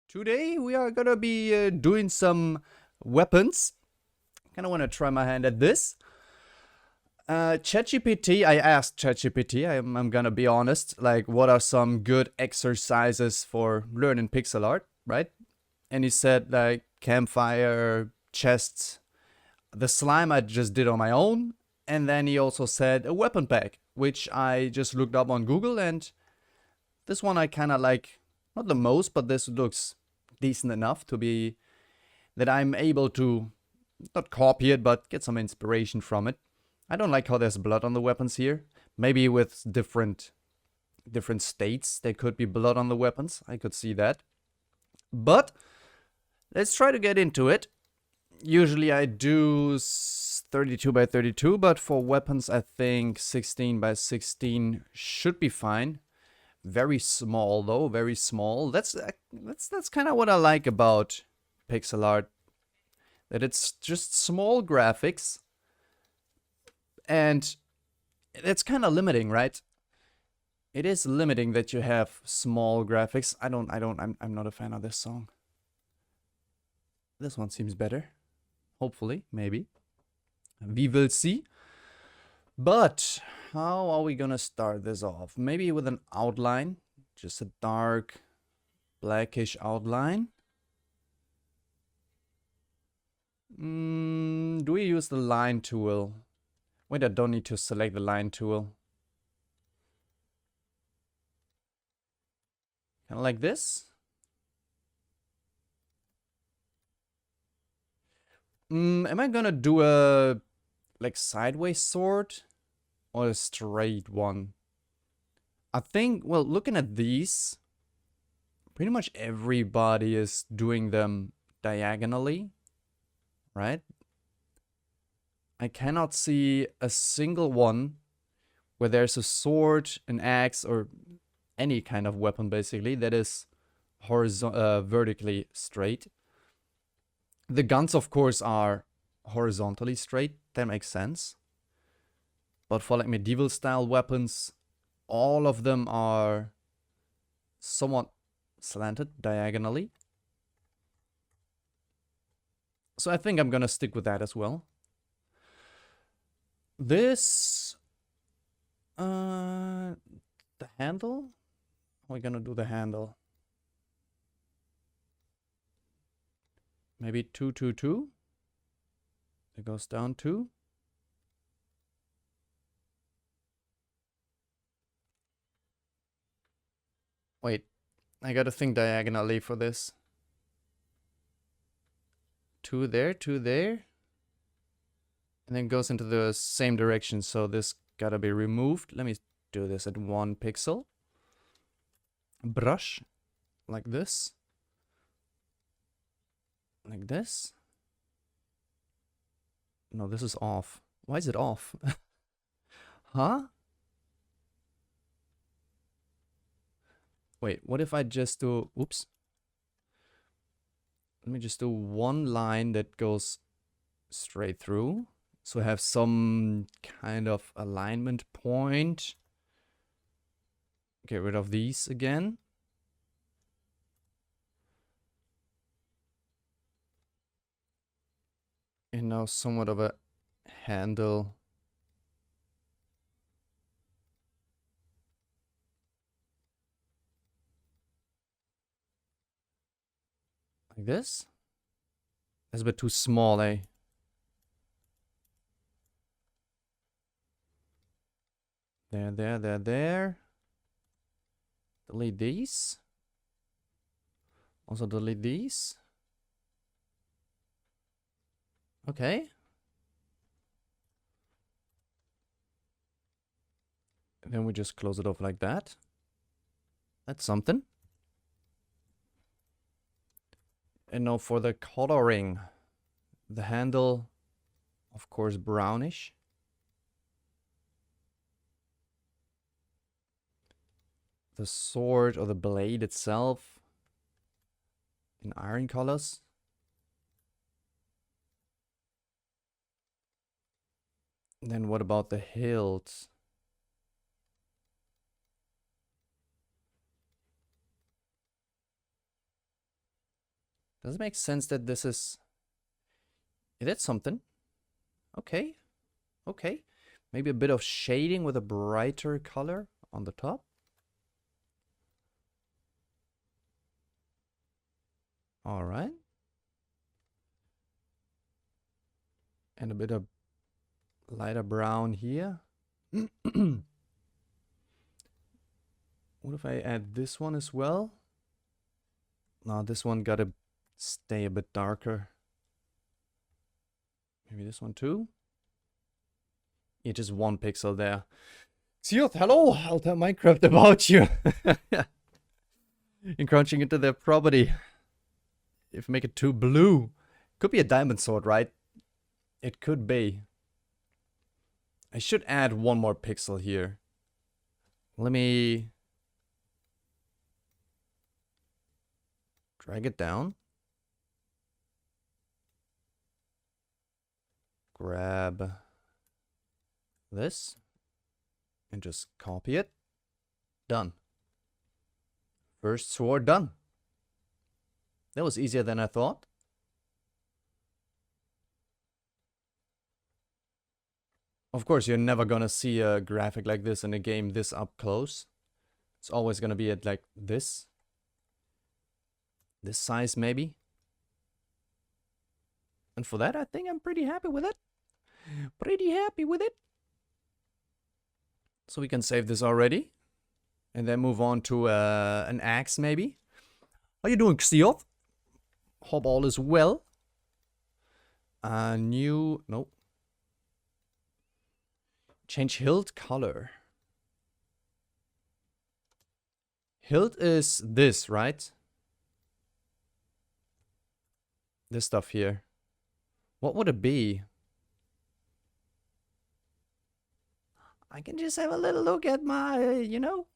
Today we are gonna be doing some weapons. Kind of want to try my hand at this. ChatGPT, I asked ChatGPT, I'm gonna be honest, like what are some good exercises for learning pixel art, right? And he said like campfire, chests, the slime I just did on my own, and then he also said a weapon pack, which I just looked up on Google, and this one I kind of like, not the most, but this looks decent enough to be that I'm able to not copy it, but get some inspiration from it. I don't like how there's blood on the weapons here. Maybe with different states there could be blood on the weapons. I could see that. But let's try to get into it. Usually I do 32 by 32, but for weapons I think 16 by 16 should be fine. Very small though, very small. That's kind of what I like about pixel art, that it's just small graphics, and it's kind of limiting, right? It is limiting that you have small graphics. I'm not a fan of this song. This one seems better. Hopefully, maybe. We will see. But how are we gonna start this off? Maybe with an outline, just a dark blackish outline. Do we use the line tool? Wait, I don't need to select the line tool. Kind of like this. Am I gonna do a like sideways sword or a straight one? I think, well, looking at these, pretty much everybody is doing them diagonally, right? I cannot see a single one where there's a sword, an axe, or any kind of weapon basically that is vertically straight. The guns, of course, are horizontally straight. That makes sense. But for like medieval style weapons, all of them are somewhat slanted diagonally. So I think I'm gonna stick with that as well. This, the handle? How are we gonna do the handle? Maybe 2, 2, 2. It goes down 2. Wait, I gotta think diagonally for this. 2 there, 2 there. And then goes into the same direction, so this gotta be removed. Let me do this at 1 pixel. Brush, like this. Like this. No, this is off. Why is it off? Huh? Wait, what if I just do... Oops. Let me just do one line that goes straight through. So I have some kind of alignment point. Get rid of these again. And now somewhat of a handle. Like this. That's a bit too small, eh? There. Delete these. Also delete these. Okay. And then we just close it off like that. That's something. And now for the coloring. The handle, of course, brownish. The sword or the blade itself in iron colors. And then what about the hilt? Does it make sense that this is... That's something. Okay. Okay. Maybe a bit of shading with a brighter color on the top. All right. And a bit of lighter brown here. What if I add this one as well? No, this one gotta stay a bit darker. Maybe this one too? Yeah, just 1 pixel there. Xioth, hello! I'll tell Minecraft about you. Encroaching into their property. If you make it too blue. Could be a diamond sword, right? It could be. I should add 1 more pixel here. Let me... drag it down. Grab this and just copy it. Done. First sword done. That was easier than I thought. Of course, you're never gonna see a graphic like this in a game this up close. It's always gonna be at like this. This size maybe. And for that, I think I'm pretty happy with it. Pretty happy with it. So we can save this already. And then move on to an axe maybe. How you doing, Xioth? Hope all is well. New... Nope. Change hilt color. Hilt is this, right? This stuff here. What would it be? I can just have a little look at my, you know.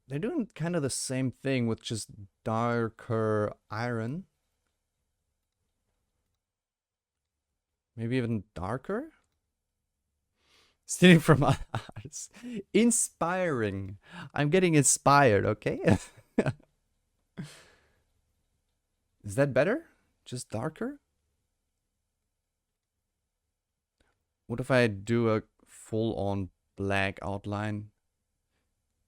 They're doing kind of the same thing with just darker iron. Maybe even darker? Stealing from others. Inspiring. I'm getting inspired, okay? Is that better? Just darker? What if I do a full-on black outline?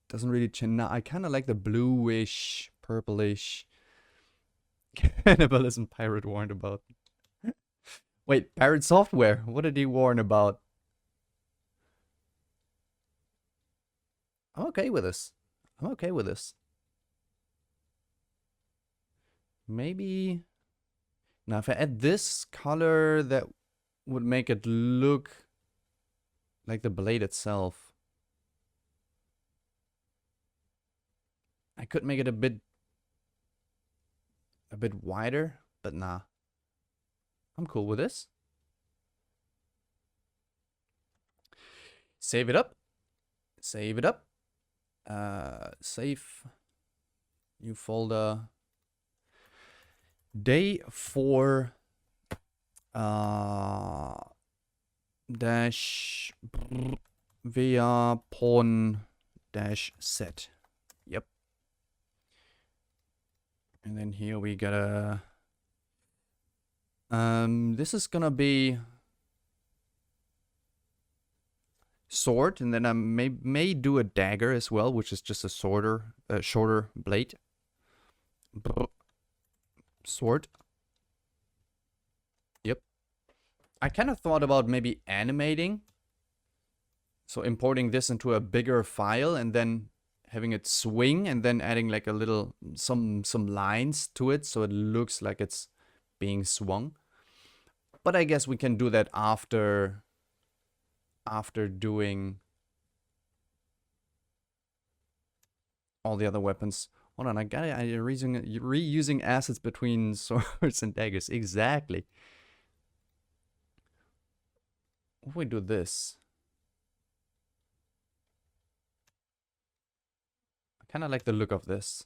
Doesn't really change. I kind of like the bluish, purplish. Cannibalism pirate warned about. Wait, Pirate Software. What did he warn about? I'm okay with this. I'm okay with this. Maybe... Now if I add this color, that would make it look like the blade itself. I could make it a bit wider, but nah. I'm cool with this. Save it up. Save it up. Save. New folder. Day 4 dash via pawn dash set. Yep. And then here we gotta this is gonna be sword, and then I may do a dagger as well, which is just a shorter blade. Sword. Yep. I kind of thought about maybe animating. So importing this into a bigger file and then having it swing and then adding like a little some lines to it so it looks like it's being swung. But I guess we can do that after doing all the other weapons. Hold on, I'm reusing assets between swords and daggers. Exactly. What if we do this? I kind of like the look of this.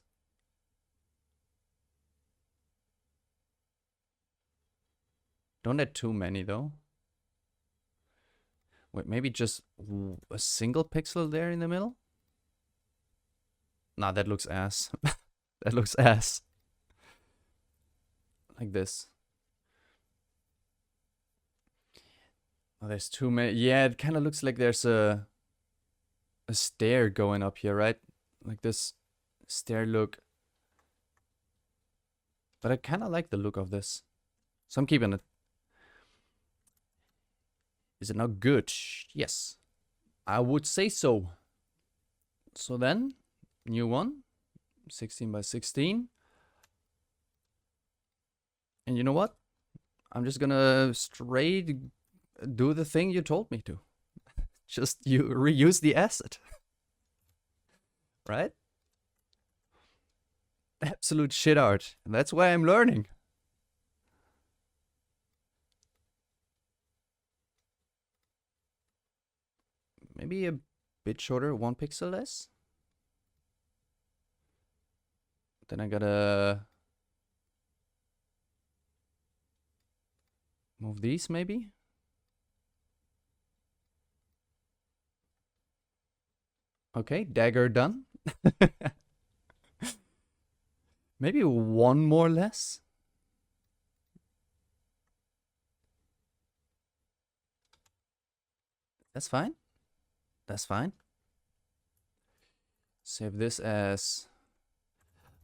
Don't add too many though. Wait, maybe just a single pixel there in the middle? Nah, that looks ass. That looks ass. Like this. Oh, there's too many. Yeah, it kind of looks like there's a stair going up here, right? Like this stair look. But I kind of like the look of this. So I'm keeping it. Is it not good? Yes. I would say so. So then, new one. 16 by 16. And you know what? I'm just gonna straight do the thing you told me to. Just you reuse the asset. Right? Absolute shit art. And that's why I'm learning. Maybe a bit shorter, 1 pixel less. Then I gotta move these maybe. Okay, dagger done. Maybe 1 more less. That's fine. That's fine. Save this as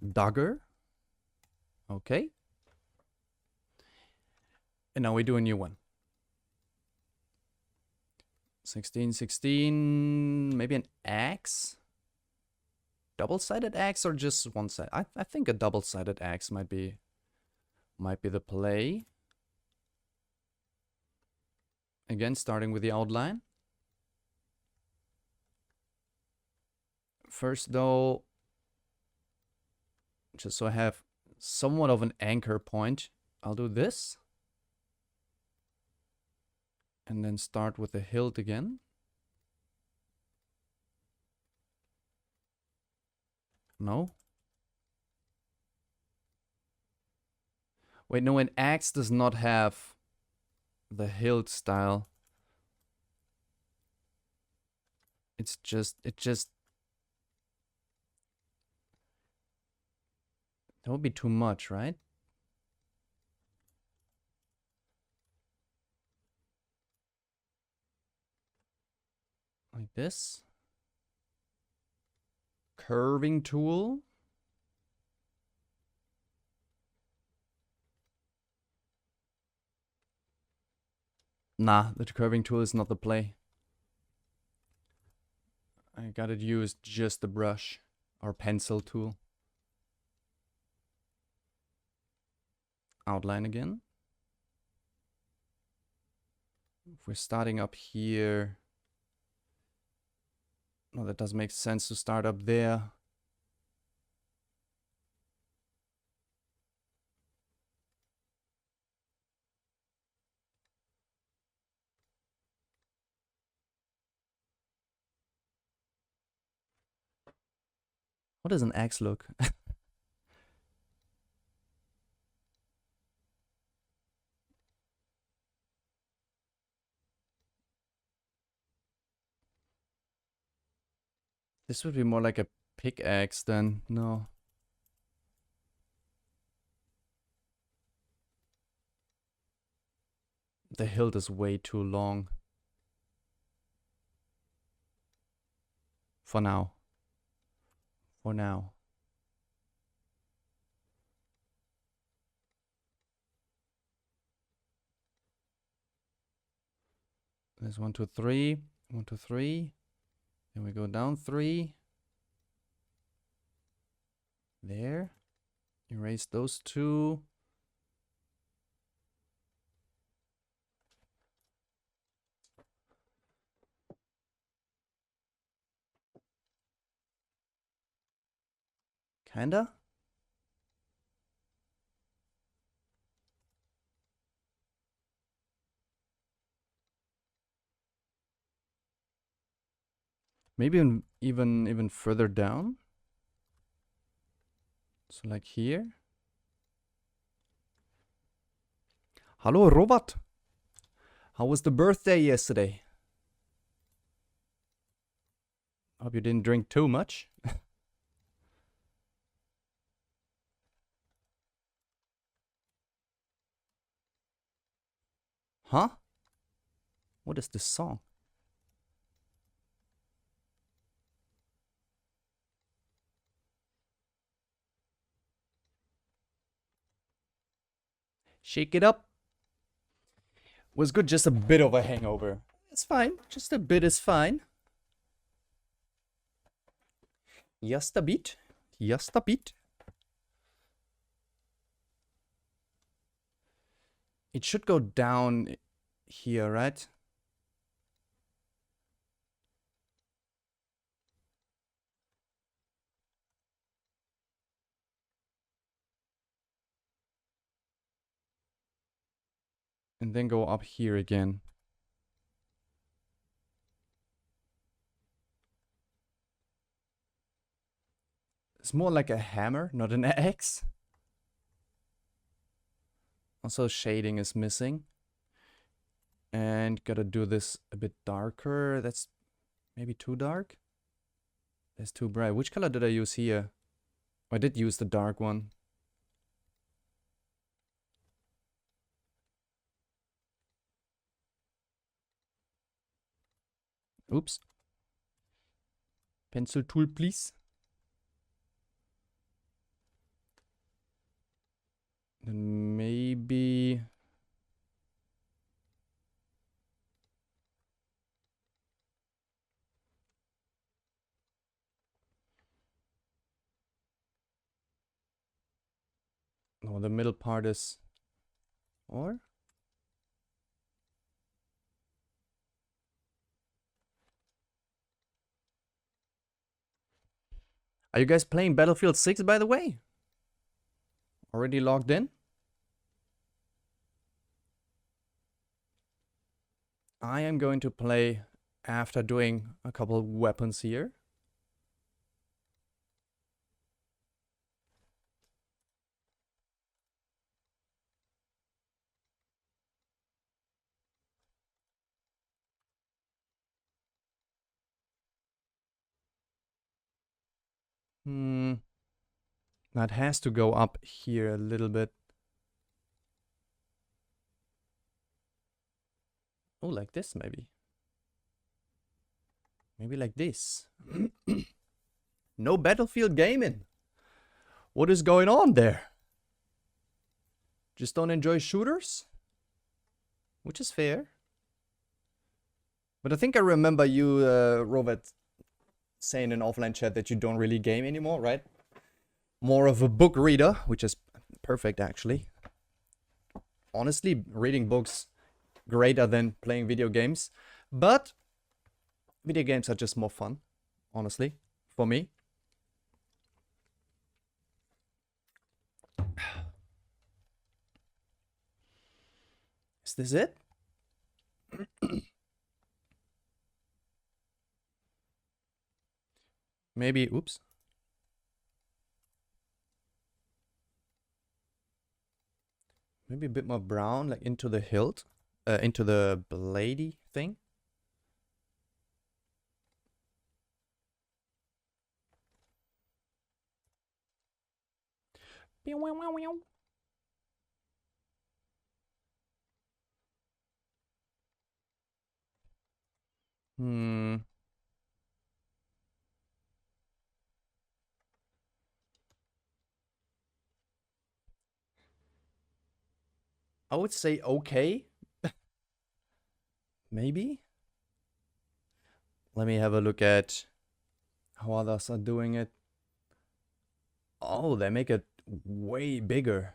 dagger. Okay. And now we do a new one. 16, 16, maybe an axe? Double-sided axe or just one side? I think a double-sided axe might be the play. Again, starting with the outline. First though, just so I have somewhat of an anchor point, I'll do this. And then start with the hilt again. No. Wait, no, an axe does not have the hilt style. It just that would be too much, right? Like this. Curving tool. Nah, the curving tool is not the play. I gotta use just the brush or pencil tool. Outline again. If we're starting up here, no, that doesn't make sense to start up there. What does an axe look? This would be more like a pickaxe then. No. The hilt is way too long. For now. For now. There's 1, 2, 3. 1, 2, 3. Then we go down 3. There. Erase those 2. Kinda. Maybe even further down. So like here. Hello, Robert. How was the birthday yesterday? Hope you didn't drink too much. Huh? What is this song? Shake it up. Was good, just a bit of a hangover. It's fine. Just a bit is fine. Just a bit. Just a bit. It should go down here, right? And then go up here again. It's more like a hammer, not an axe. Also, shading is missing. And gotta do this a bit darker. That's maybe too dark. That's too bright. Which color did I use here? I did use the dark one. Oops. Pencil tool, please. Then maybe... No, the middle part is... Or? Are you guys playing Battlefield 6, by the way? Already logged in? I am going to play after doing a couple of weapons here. That has to go up here a little bit. Oh, like this maybe. Maybe like this. No Battlefield gaming. What is going on there? Just don't enjoy shooters? Which is fair. But I think I remember you, Robert, saying in offline chat that you don't really game anymore, right? More of a book reader, which is perfect actually. Honestly, reading books greater than playing video games. But video games are just more fun, honestly, for me. Is this it? Maybe, oops. Maybe a bit more brown, like into the hilt, into the bladey thing. I would say okay. Maybe. Let me have a look at how others are doing it. Oh, they make it way bigger.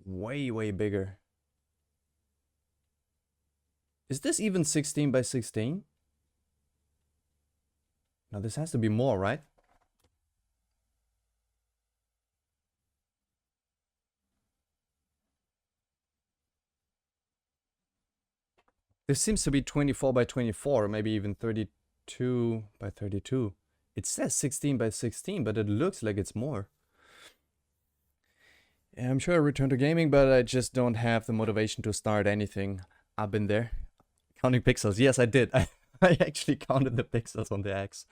Way, way bigger. Is this even 16 by 16? Now this has to be more, right? This seems to be 24 by 24, maybe even 32 by 32. It says 16 by 16, but it looks like it's more. Yeah, I'm sure I return to gaming, but I just don't have the motivation to start anything. I've been there. Counting pixels. Yes, I did. I actually counted the pixels on the axe.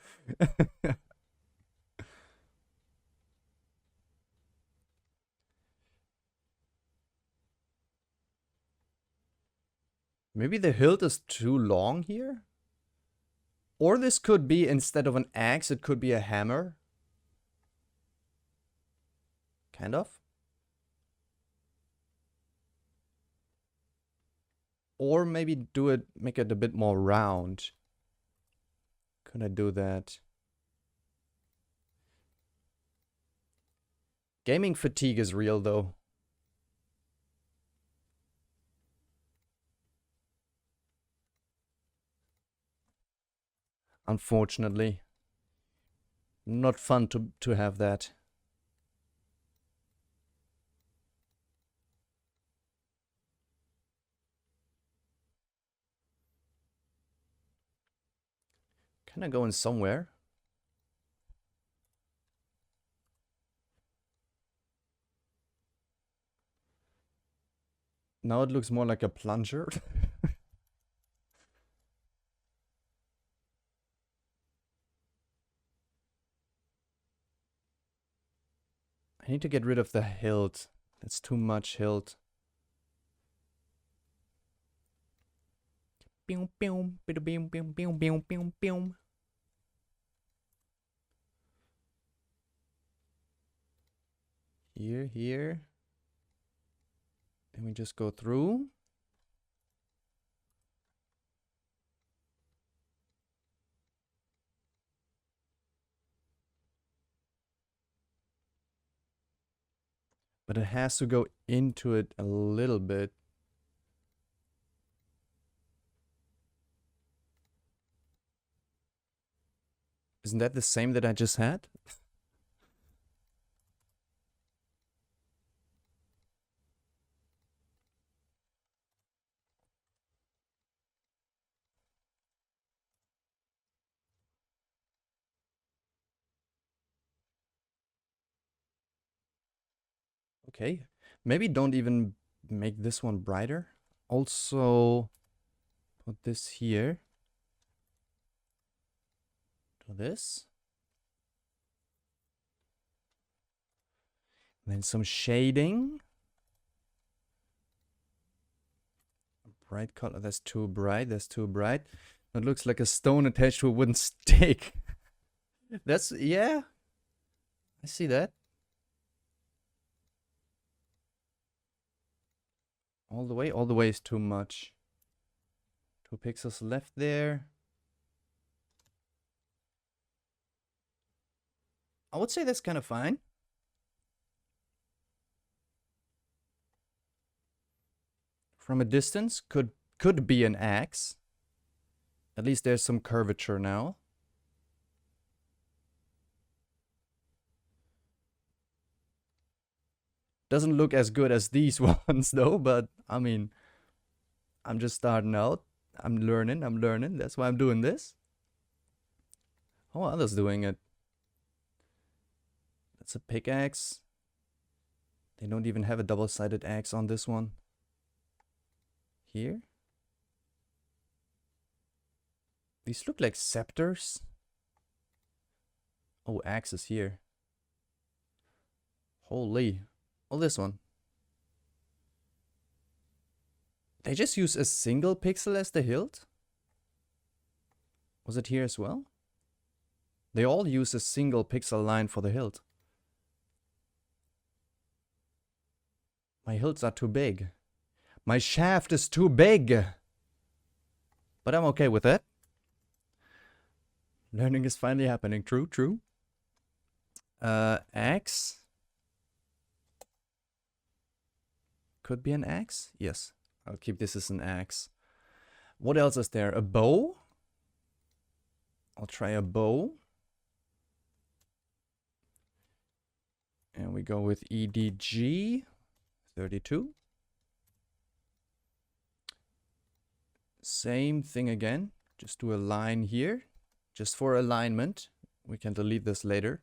Maybe the hilt is too long here? Or this could be, instead of an axe, it could be a hammer. Kind of. Or maybe do it, make it a bit more round. Could I do that? Gaming fatigue is real though. Unfortunately. Not fun to have that. Can I go in somewhere? Now it looks more like a plunger. I need to get rid of the hilt. That's too much hilt. Pew, pew, pew, pew, pew, pew, pew, pew, pew. Here. Let me just go through. But it has to go into it a little bit. Isn't that the same that I just had? Okay. Maybe don't even make this one brighter. Also, put this here. Do this. Then some shading. Bright color. That's too bright. That's too bright. It looks like a stone attached to a wooden stick. That's, yeah. I see that. All the way is too much. 2 pixels left there. I would say that's kind of fine. From a distance, could be an axe. At least there's some curvature now. Doesn't look as good as these ones though, but I mean, I'm just starting out. I'm learning. That's why I'm doing this. How are others doing it? That's a pickaxe. They don't even have a double-sided axe on this one. Here. These look like scepters. Oh, axes here. Holy. Oh, this one. They just use a single pixel as the hilt? Was it here as well? They all use a single pixel line for the hilt. My hilts are too big. My shaft is too big. But I'm okay with that. Learning is finally happening. True. Axe. Could be an axe? Yes. I'll keep this as an axe. What else is there? A bow? I'll try a bow. And we go with EDG 32. Same thing again. Just do a line here. Just for alignment. We can delete this later.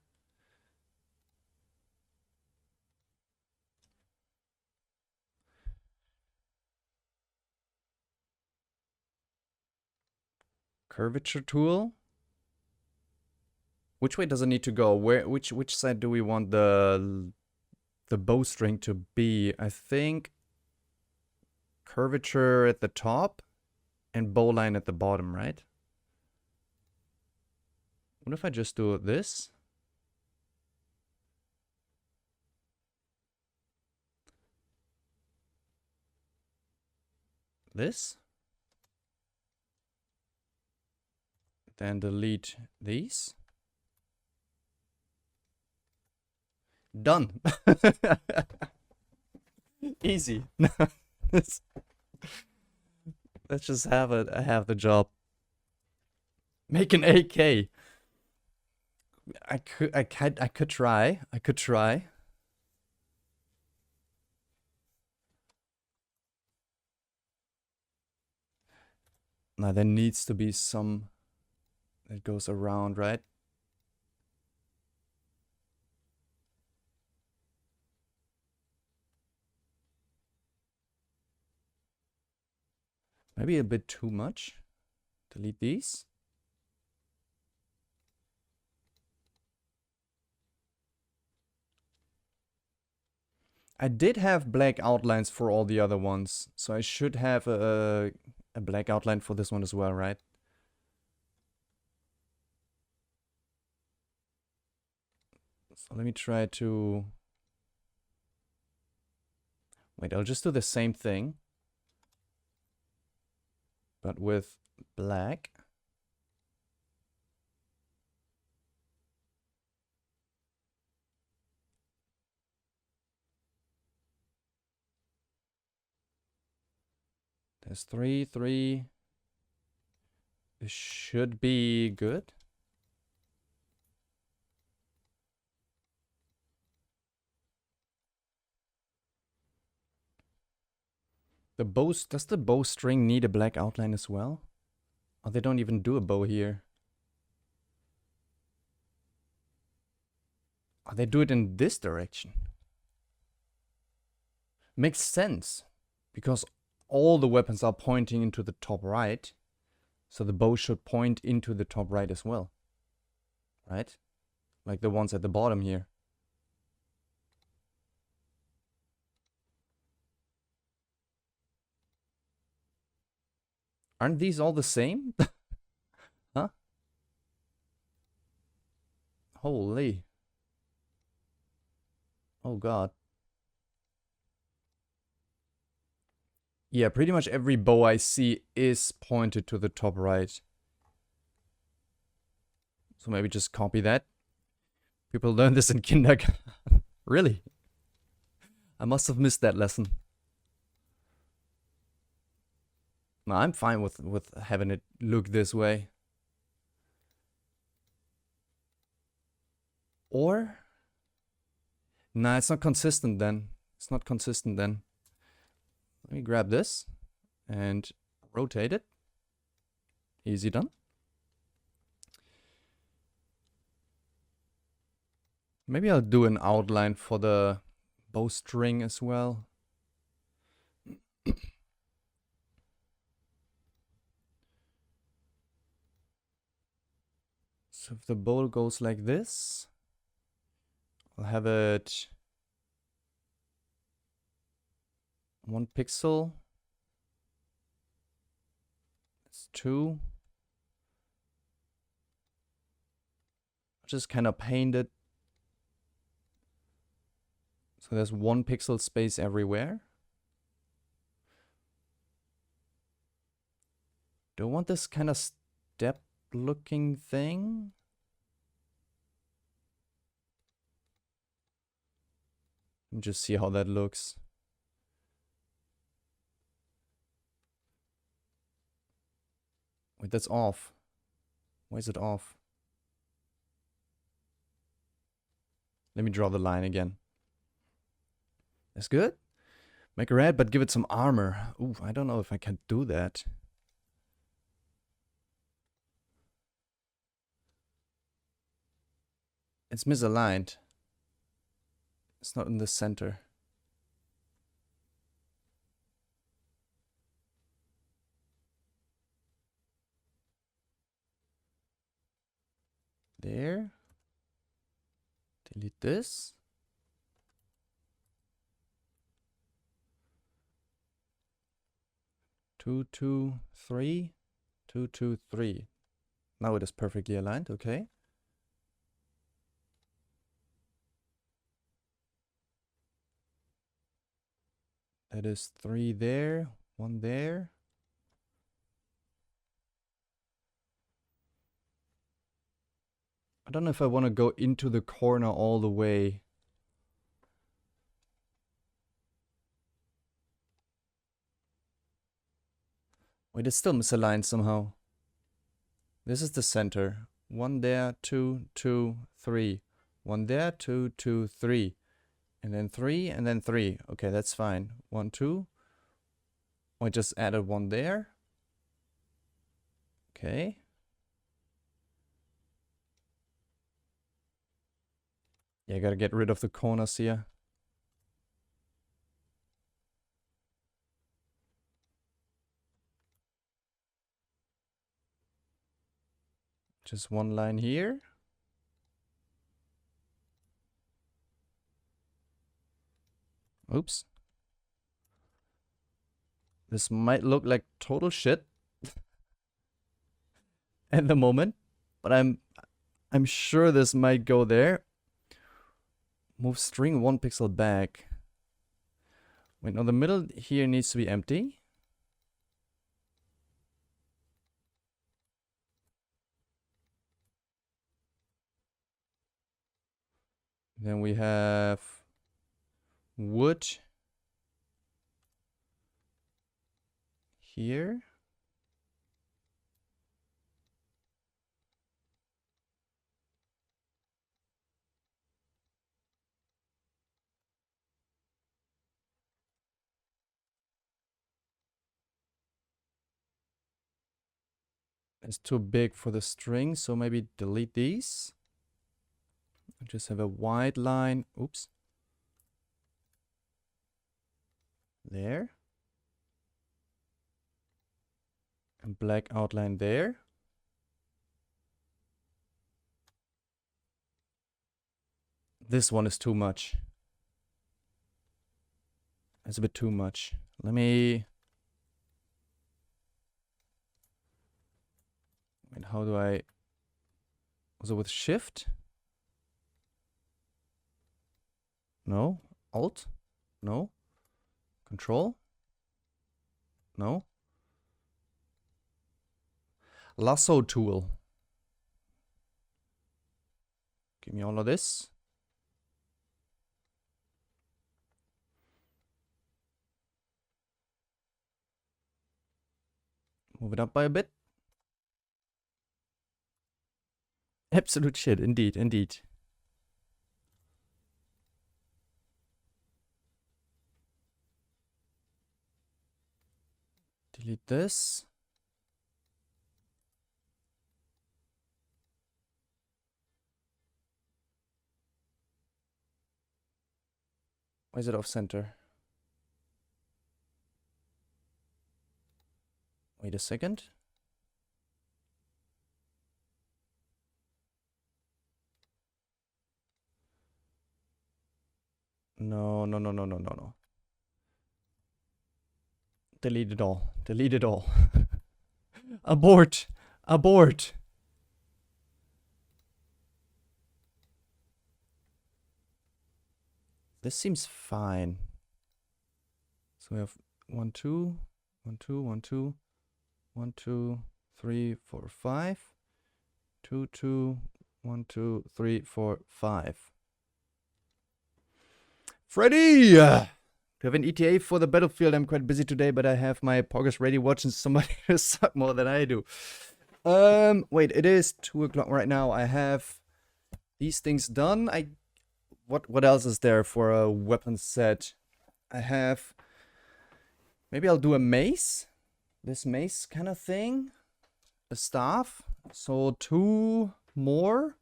Curvature tool. Which way does it need to go? Which side do we want the bowstring to be? I think curvature at the top and bow line at the bottom, right? What if I just do this? This? Then delete these. Done. Easy. Let's just have it. I have the job. Make an AK. I could try. I could try. Now there needs to be some that goes around, right? Maybe a bit too much. Delete these. I did have black outlines for all the other ones, so I should have a black outline for this one as well, right? So let me try to... Wait, I'll just do the same thing, but with black. There's 3, 3. This should be good. The bows, does the bowstring need a black outline as well? Oh, they don't even do a bow here. Oh, they do it in this direction. Makes sense, because all the weapons are pointing into the top right, so the bow should point into the top right as well, right? Like the ones at the bottom here. Aren't these all the same? Huh? Holy. Oh god. Yeah, pretty much every bow I see is pointed to the top right. So maybe just copy that. People learn this in kindergarten. Really? I must have missed that lesson. No, I'm fine with having it look this way. Or... Nah, it's not consistent then. It's not consistent then. Let me grab this and rotate it. Easy done. Maybe I'll do an outline for the bowstring as well. So if the bow goes like this, I'll have it 1 pixel. It's 2. I'll just kind of paint it so there's 1 pixel space everywhere. Do I want this kind of step looking thing? Let me just see how that looks. Wait, that's off. Why is it off? Let me draw the line again. That's good. Make a red, but give it some armor. Ooh, I don't know if I can do that. It's misaligned. It's not in the center. There. Delete this. 2, 2, 3, 2, 2, 3. Now it is perfectly aligned, okay. That is 3 there, 1 there. I don't know if I want to go into the corner all the way. Wait, it's still misaligned somehow. This is the center. 1 there, 2, 2, 3. 1 there, 2, 2, 3. And then 3, and then 3. Okay, that's fine. 1, 2. I just added 1 there. Okay. Yeah, I gotta get rid of the corners here. Just 1 line here. Oops. This might look like total shit at the moment, but I'm sure this might go there. Move string 1 pixel back. Wait, no, the middle here needs to be empty. Then we have wood here. It's too big for the string, so maybe delete these. Just have a wide line. Oops. There. And black outline there. This one is too much. That's a bit too much. Let me... Wait, how do I... Also with shift? No. Alt? No. Control? No. Lasso tool. Give me all of this. Move it up by a bit. Absolute shit, indeed, indeed. Delete this. Why is it off center? Wait a second. No, no, no, no, no, no, no. Delete it all. Delete it all. Abort. Abort. This seems fine. So we have 1, 2, 1, 2, 1, 2, 1, 2, 3, 4, 5. 2, 2, 1, 2, 3, 4, 5. Freddy! Do you have an ETA for the battlefield? I'm quite busy today, but I have my progress ready watching somebody suck more than I do. Wait, it is 2 o'clock right now. I have these things done. What else is there for a weapon set? I have... Maybe I'll do a mace. This mace kind of thing. A staff. So 2 more.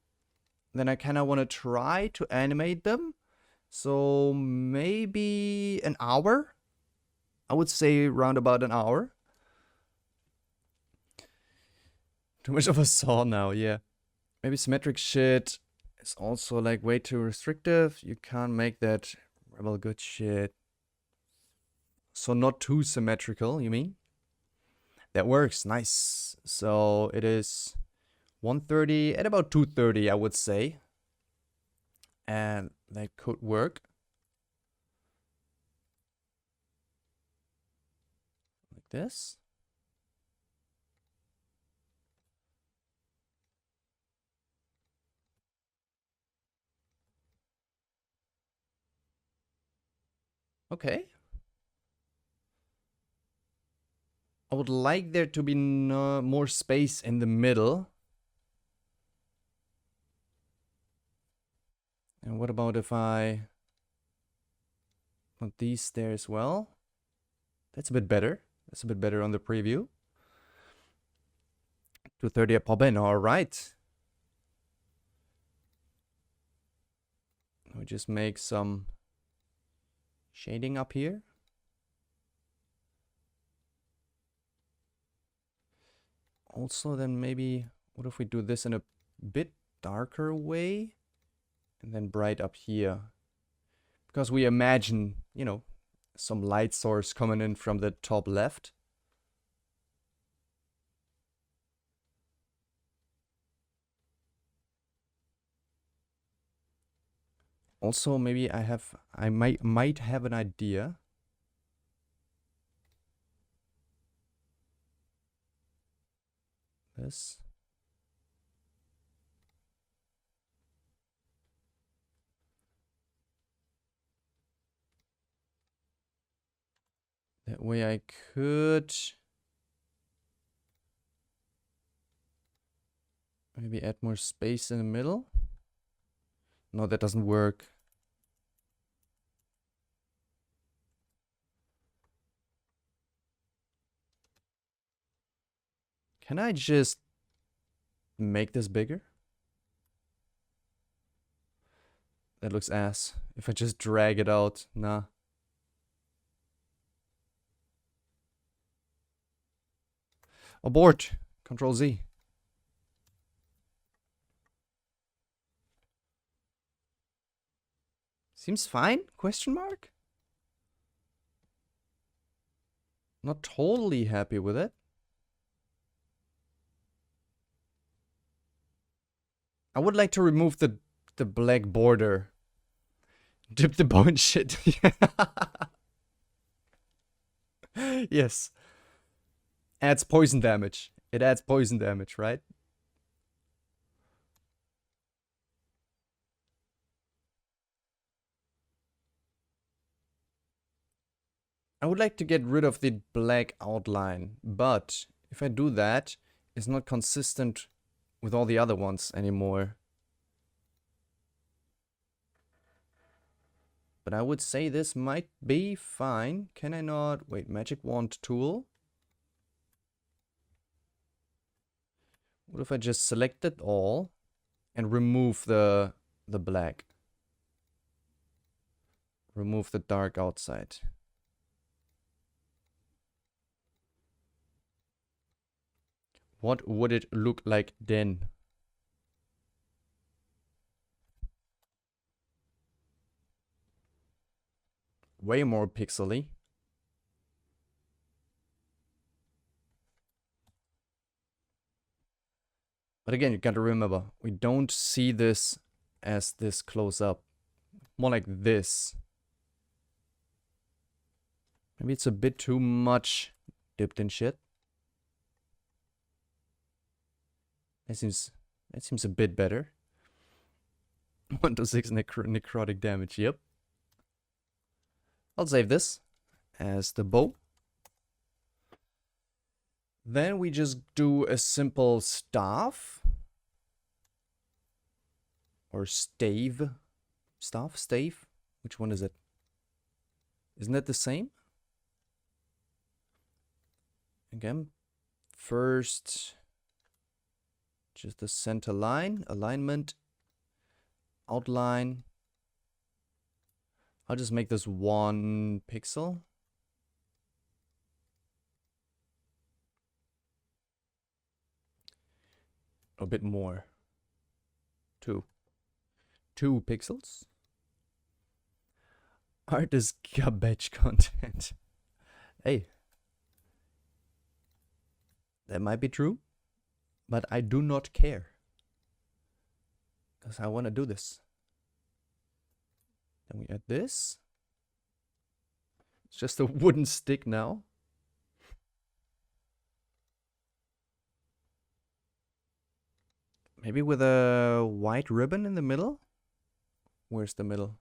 Then I kind of want to try to animate them. So maybe an hour. I would say around about an hour. Too much of a saw now, yeah. Maybe symmetric shit is also like way too restrictive. You can't make that rebel good shit. So not too symmetrical, you mean? That works. Nice. So it is 130 at about 230, I would say. And that could work. Like this. Okay. I would like there to be more space in the middle. And what about if I put these there as well? That's a bit better. That's a bit better on the preview. 230 a pop in. All right. We just make some shading up here. Also, then maybe, what if we do this in a bit darker way? And then bright up here. Because we imagine, you know, some light source coming in from the top left. Also, maybe I might have an idea. This. That way I could maybe add more space in the middle. No, that doesn't work. Can I just make this bigger? That looks ass. If I just drag it out, nah. Abort. Control Z. Seems fine? Question mark? Not totally happy with it. I would like to remove the black border. Dip the bone shit. Yes. Adds poison damage. It adds poison damage, right? I would like to get rid of the black outline, but if I do that, it's not consistent with all the other ones anymore. But I would say this might be fine. Can I not? Wait, magic wand tool. What if I just select it all and remove the black? Remove the dark outside. What would it look like then? Way more pixely. But again, you gotta remember, we don't see this as this close up. More like this. Maybe it's a bit too much dipped in shit. That seems a bit better. 1 to 6 necrotic damage, yep. I'll save this as the bow. Then we just do a simple staff. Or stave. Staff? Stave? Which one is it? Isn't that the same? Again, first, just the center line, alignment, outline. I'll just make this 1 pixel. A bit more. 2 pixels. Art is garbage content. Hey. That might be true, but I do not care. Because I want to do this. Then we add this. It's just a wooden stick now. Maybe with a white ribbon in the middle? Where's the middle?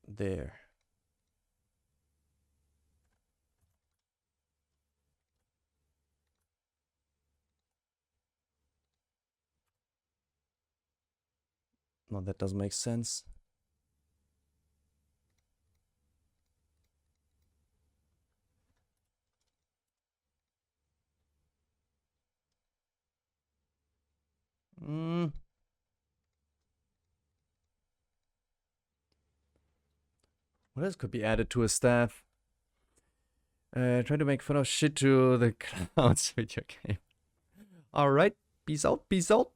There. No, that doesn't make sense. What else could be added to a staff? Try to make fun of shit to the clouds video game. Alright, peace out, peace out.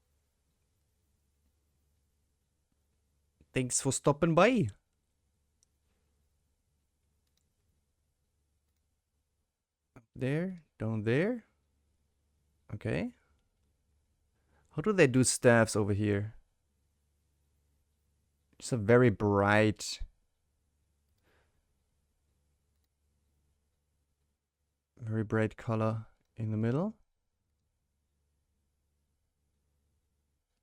Thanks for stopping by. There, down there. Okay. How do they do staffs over here? It's a very bright. Very bright color in the middle.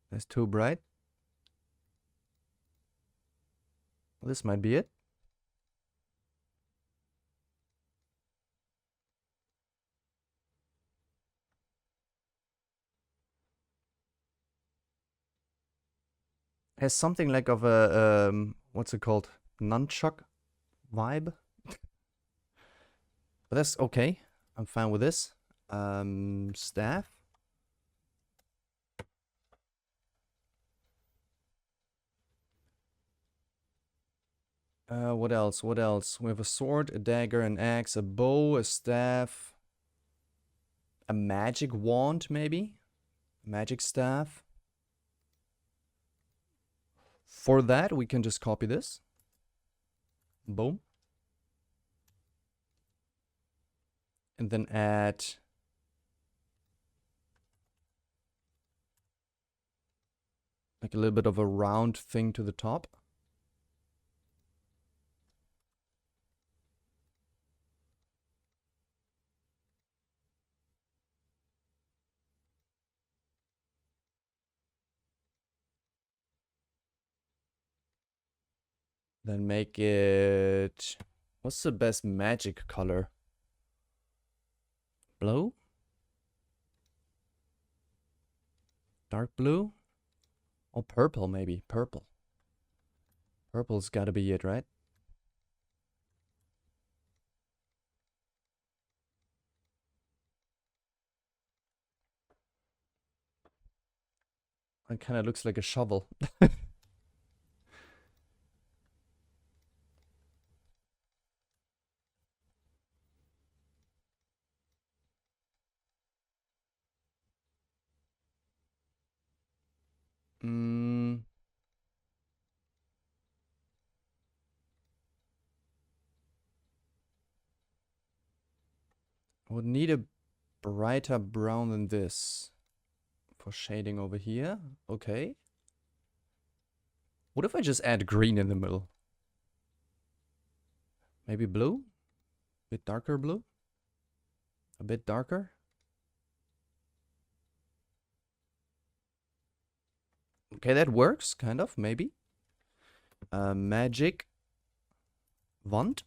That's too bright. Well, this might be it. Has something like of a what's it called? Nunchuck vibe. But that's okay. I'm fine with this. Staff. What else? What else? We have a sword, a dagger, an axe, a bow, a staff, a magic wand, maybe? A magic staff. For that, we can just copy this. Boom. And then add like a little bit of a round thing to the top. Then make it... What's the best magic color? Blue? Dark blue? Or purple, maybe. Purple. Purple's gotta be it, right? It kind of looks like a shovel. I would need a brighter brown than this for shading over here. Okay. What if I just add green in the middle? Maybe blue? A bit darker blue? A bit darker? Okay, that works, kind of, maybe. Magic wand.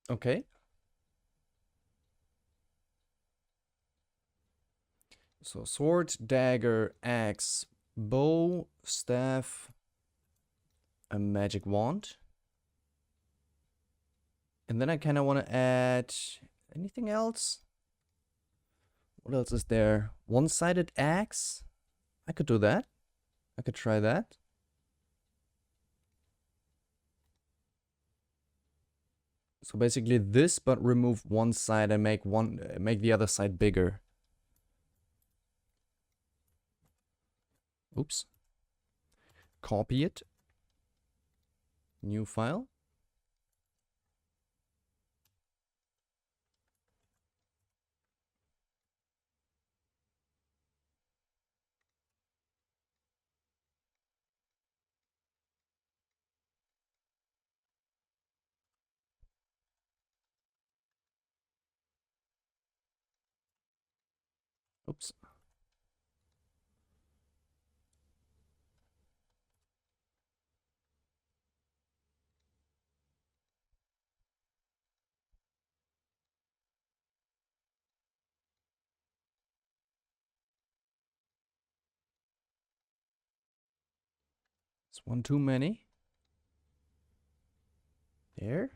Okay. So sword, dagger, axe, bow, staff, a magic wand. And then I kind of want to add anything else. What else is there? One-sided axe? I could do that. I could try that. So basically this, but remove one side and make the other side bigger. Oops. Copy it. New file. Oops. It's one too many. There.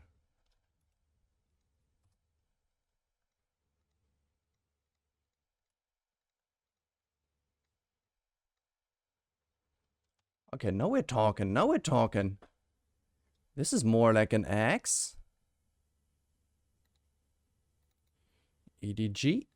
Okay, now we're talking. Now we're talking. This is more like an X. EDG.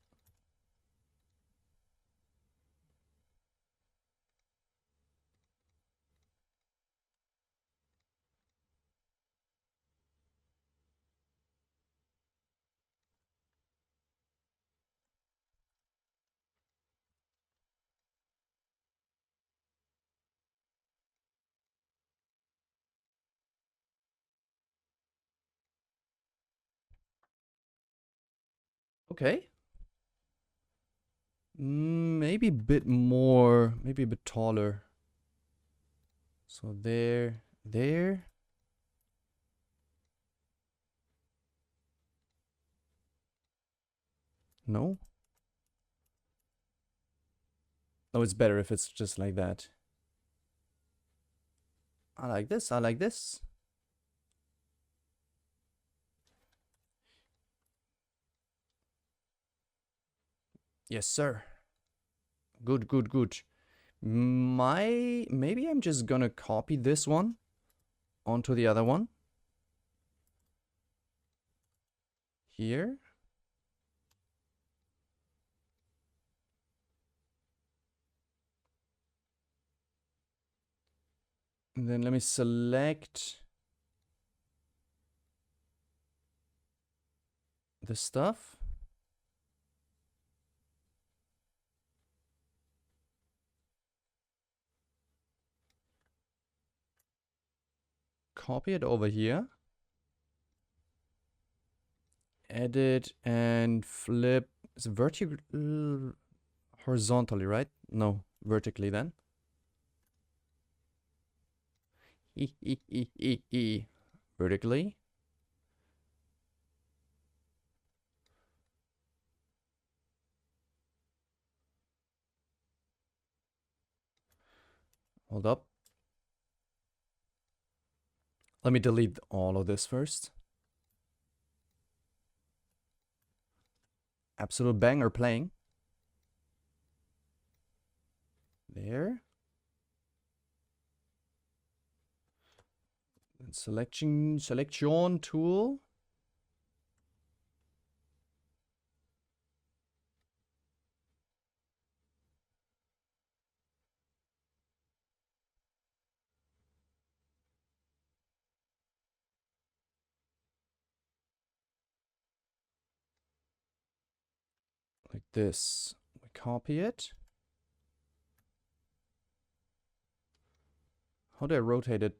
Okay. Maybe a bit more, maybe a bit taller. So there, there. No? No, it's better if it's just like that. I like this, I like this. Yes, sir. Good, good, good. Maybe I'm just gonna copy this one onto the other one. Here. And then let me select the stuff. Copy it over here. Edit and flip. Is it vertical? Horizontally, right? No, vertically then. Vertically. Hold up. Let me delete all of this first. Absolute banger playing. There. And selection tool. Like this. We copy it. How do I rotate it?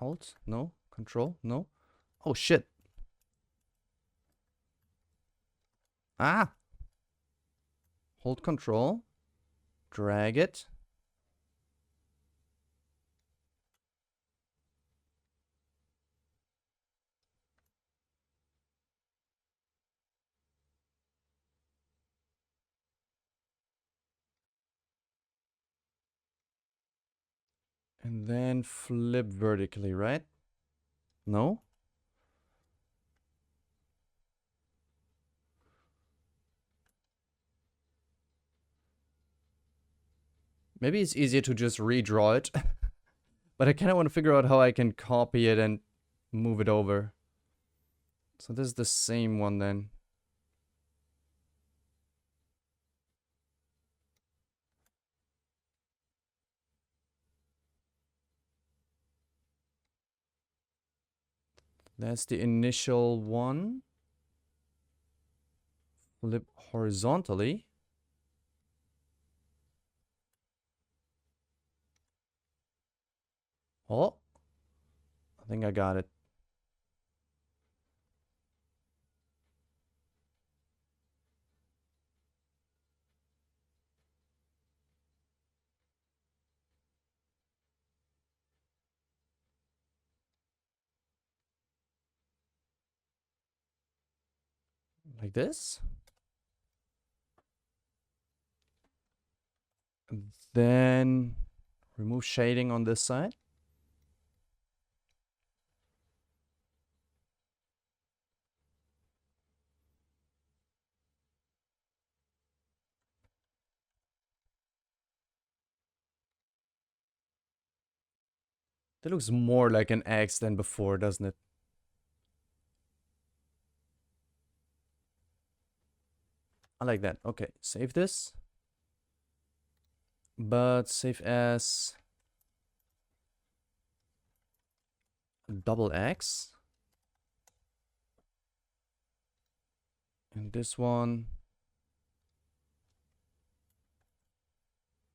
Alt? No. Control? No. Oh shit. Ah! Hold control. Drag it. And then flip vertically, right? No? Maybe it's easier to just redraw it. But I kind of want to figure out how I can copy it and move it over. So this is the same one then. That's the initial one. Flip horizontally. Oh, I think I got it. Like this. And then remove shading on this side. That looks more like an X than before, doesn't it? I like that. Okay, save this. But save as double X. And this one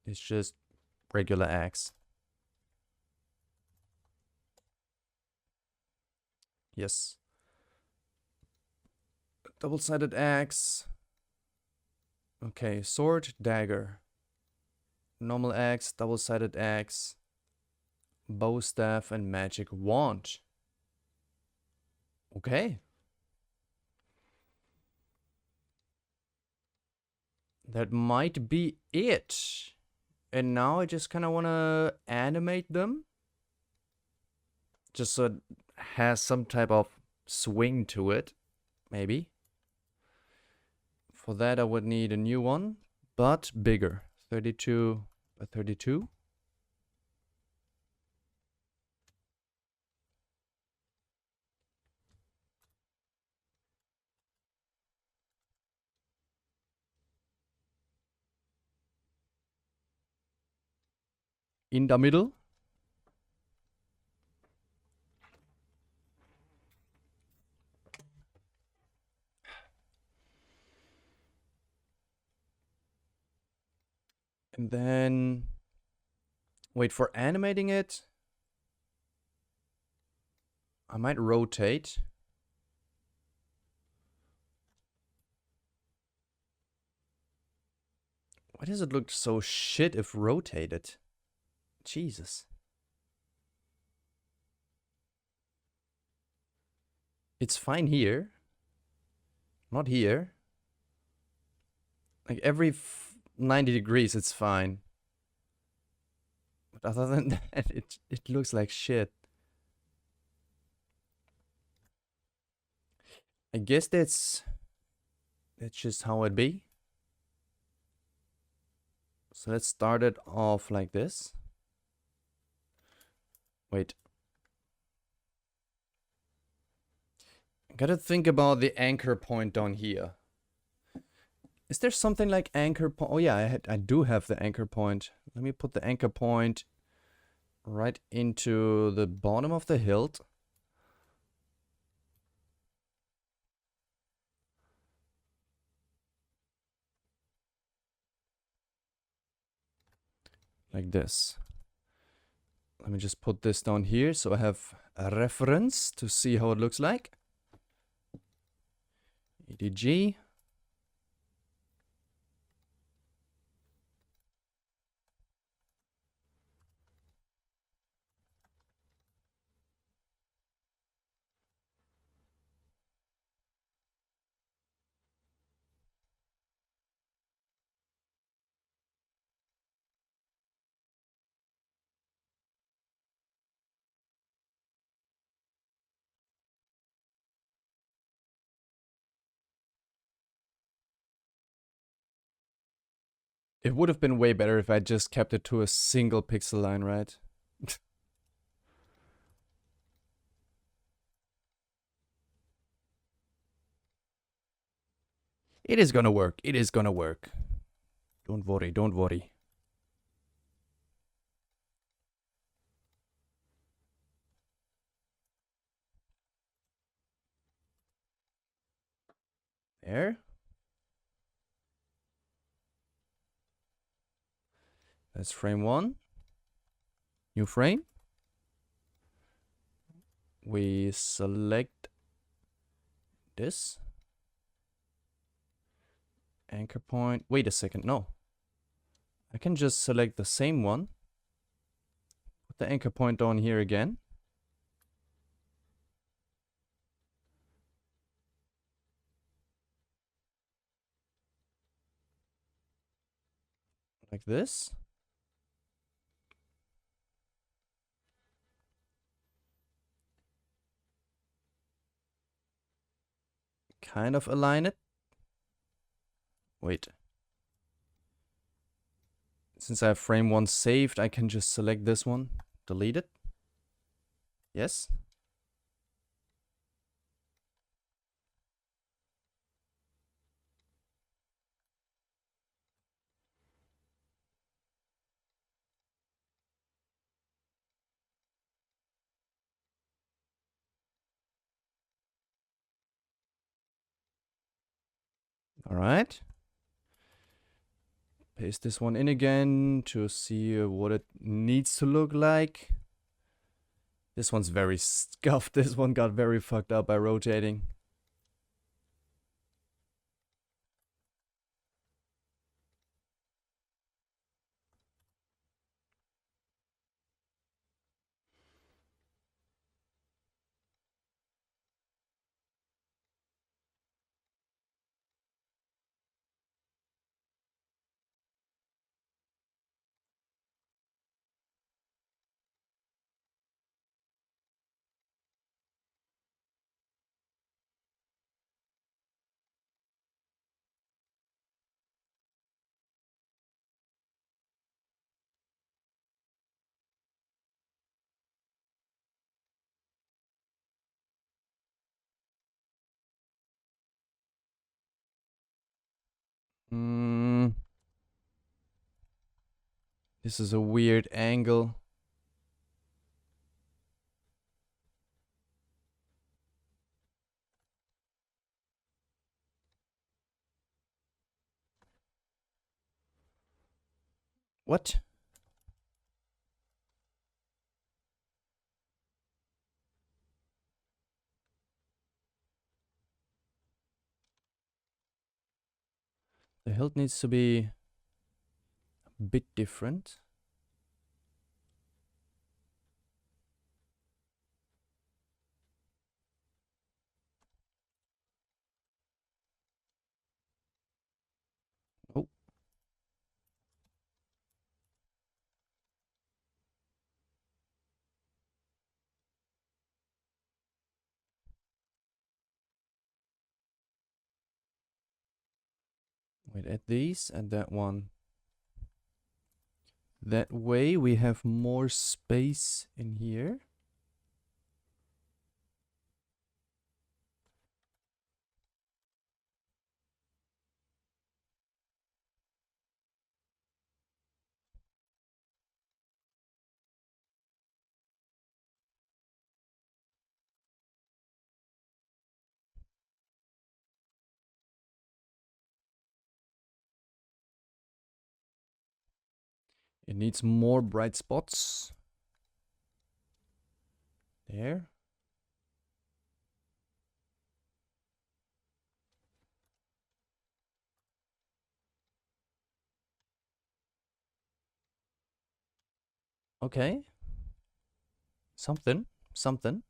is just regular X. Yes. Double-sided X. Okay, sword, dagger. Normal X, double-sided X. Bow staff and magic wand. Okay. That might be it. And now I just kind of want to animate them. Just so it has some type of swing to it. Maybe. For that I would need a new one, but bigger. 32 by 32. In the middle. And then wait, for animating it, I might rotate. Why does it look so shit if rotated? Jesus. It's fine here. Not here. Like every 90 degrees it's fine. But other than that, it looks like shit. I guess that's just how it be. So let's start it off like this. Wait. I gotta think about the anchor point down here. Is there something like anchor point? Oh yeah, I do have the anchor point. Let me put the anchor point right into the bottom of the hilt. Like this. Let me just put this down here so I have a reference to see how it looks like. EDG. It would have been way better if I just kept it to a single pixel line, right? It is gonna work. It is gonna work. Don't worry, don't worry. There. That's frame 1. New frame. We select this. Anchor point. Wait a second, no. I can just select the same one. Put the anchor point on here again. Like this. Kind of align it. Wait. Since I have frame 1 saved, I can just select this one. Delete it. Yes. All right. Paste this one in again to see what it needs to look like. This one's very scuffed. This one got very fucked up by rotating. This is a weird angle. What? The hilt needs to be a bit different. Oh. Wait, add these, add that one. That way we have more space in here. It needs more bright spots. There. Okay. Something. Something.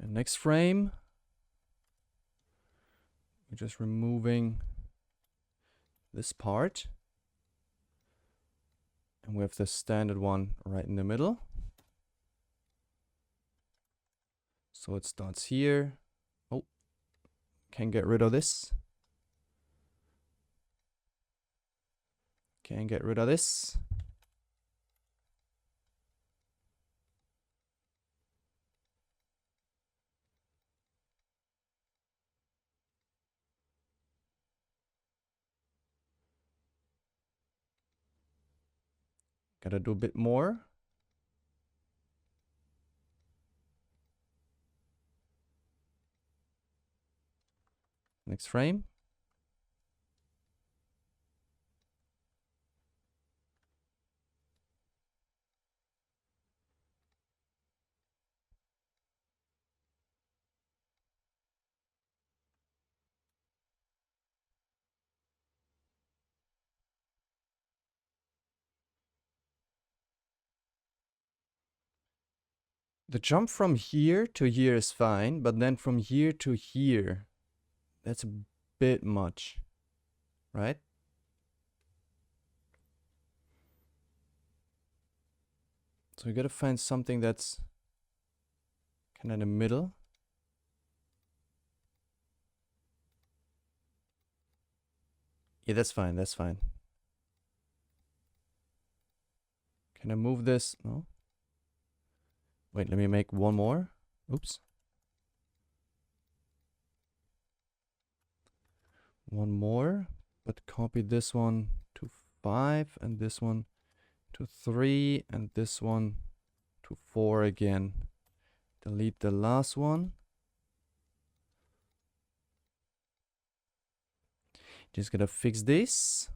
And next frame. We're just removing this part. And we have the standard one right in the middle. So it starts here. Oh, can get rid of this. Can get rid of this. Gotta do a bit more. Next frame. The jump from here to here is fine, but then from here to here, that's a bit much, right? So we gotta find something that's kind of in the middle. Yeah, that's fine, that's fine. Can I move this? No? Wait, let me make one more. Oops. One more, but copy this one to 5 and this one to 3 and this one to 4 again. Delete the last one. Just gotta fix this.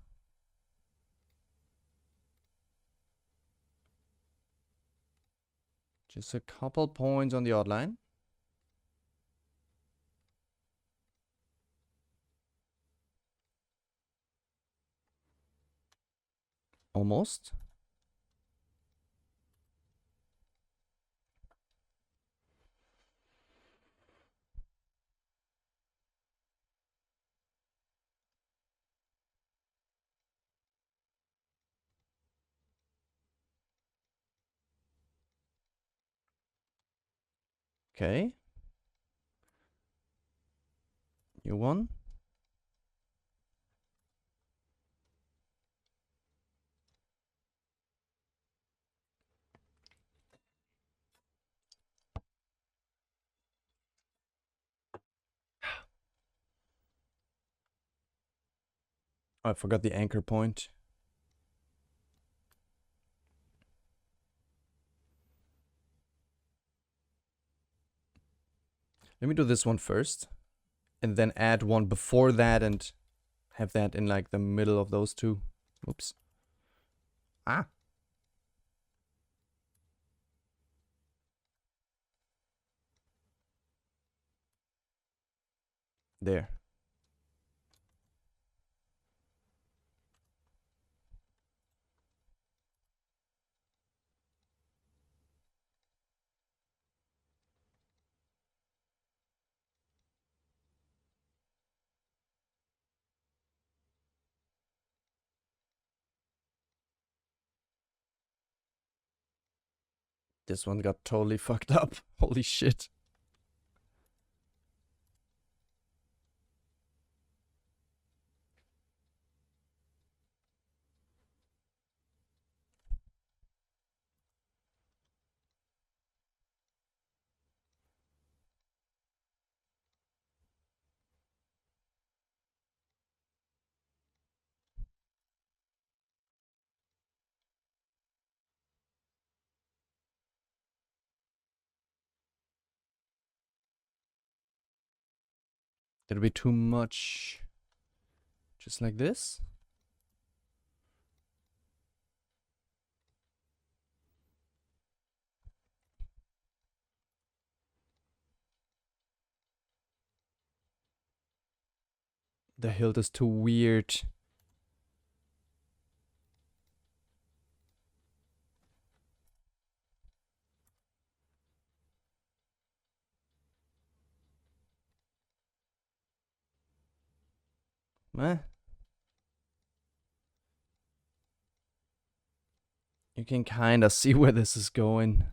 Just a couple points on the outline. Almost. Okay. New one. Oh, I forgot the anchor point. Let me do this one first. And then add one before that and have that in like the middle of those two. Oops. Ah. There. This one got totally fucked up. Holy shit. That'll be too much. Just like this. The hilt is too weird. Eh. You can kind of see where this is going.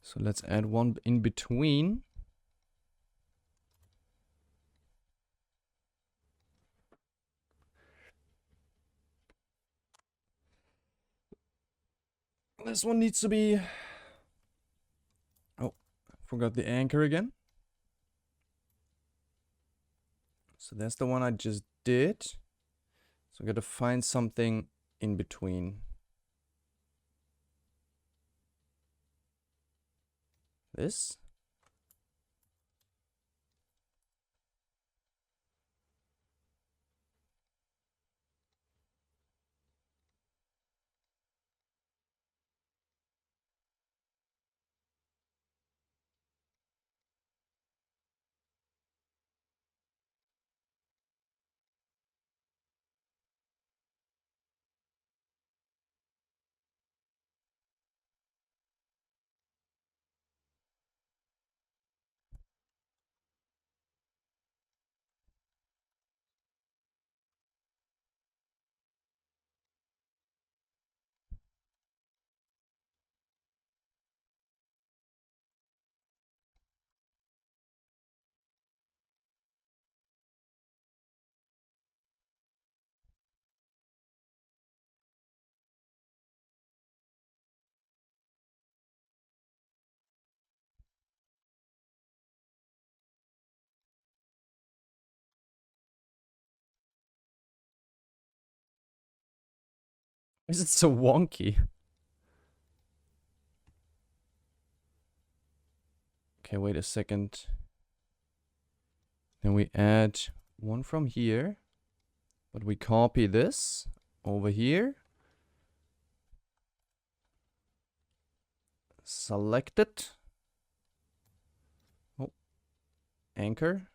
So let's add one in between. This one needs to be... Oh, forgot the anchor again. So that's the one I just did. So I gotta find something in between. This. Is it so wonky? Okay, wait a second. Then we add one from here. But we copy this over here. Select it. Oh, anchor.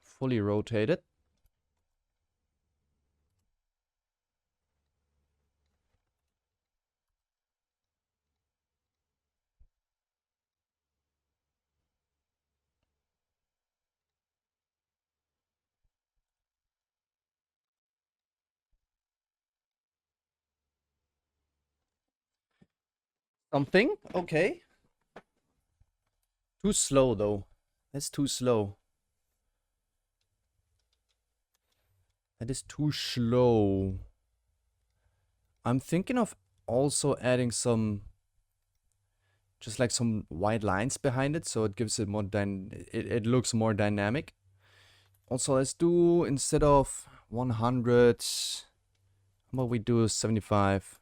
Fully rotate it. Something? Okay. Too slow though. That's too slow. That is too slow. I'm thinking of also adding some, just like some white lines behind it, so it gives it more it looks more dynamic. Also, let's do, instead of 100, how about we do 75?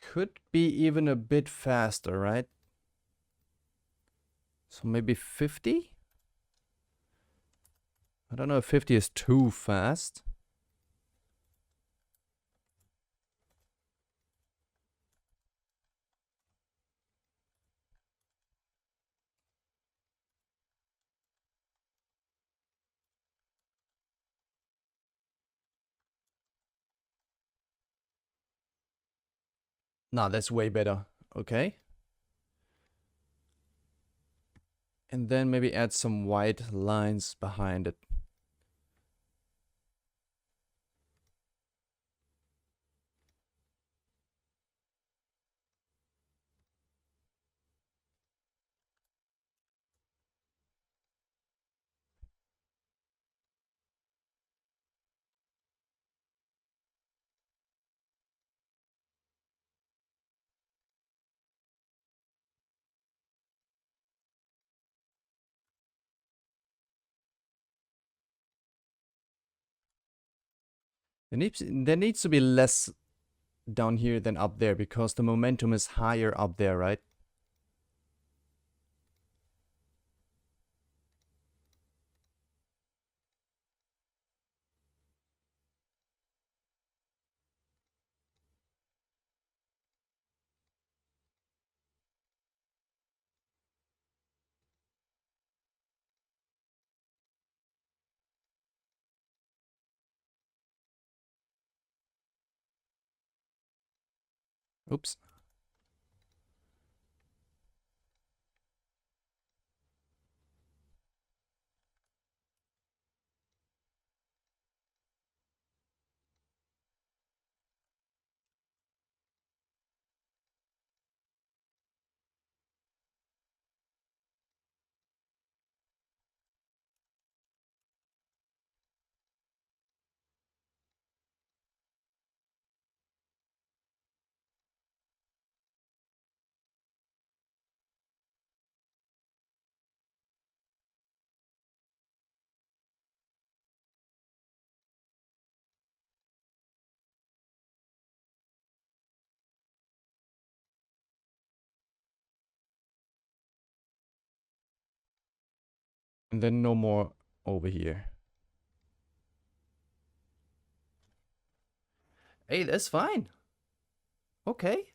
Could be even a bit faster, right? So maybe 50? I don't know if 50 is too fast. Nah, that's way better. Okay. And then maybe add some white lines behind it. There needs to be less down here than up there because the momentum is higher up there, right? Oops. And then no more over here. Hey, that's fine. Okay.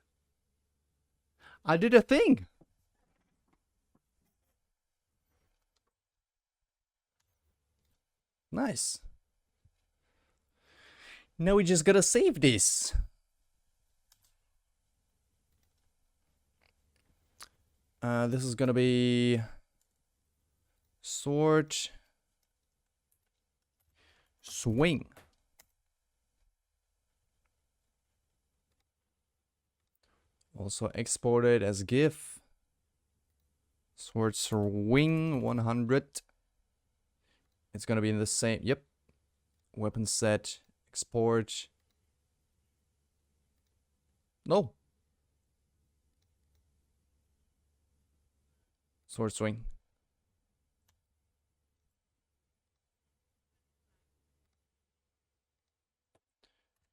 I did a thing. Nice. Now we just gotta save this. This is gonna be sort Swing. Also exported as GIF. Sword swing 100. It's gonna be in the same. Yep. Weapon set. Export. No. Sword swing.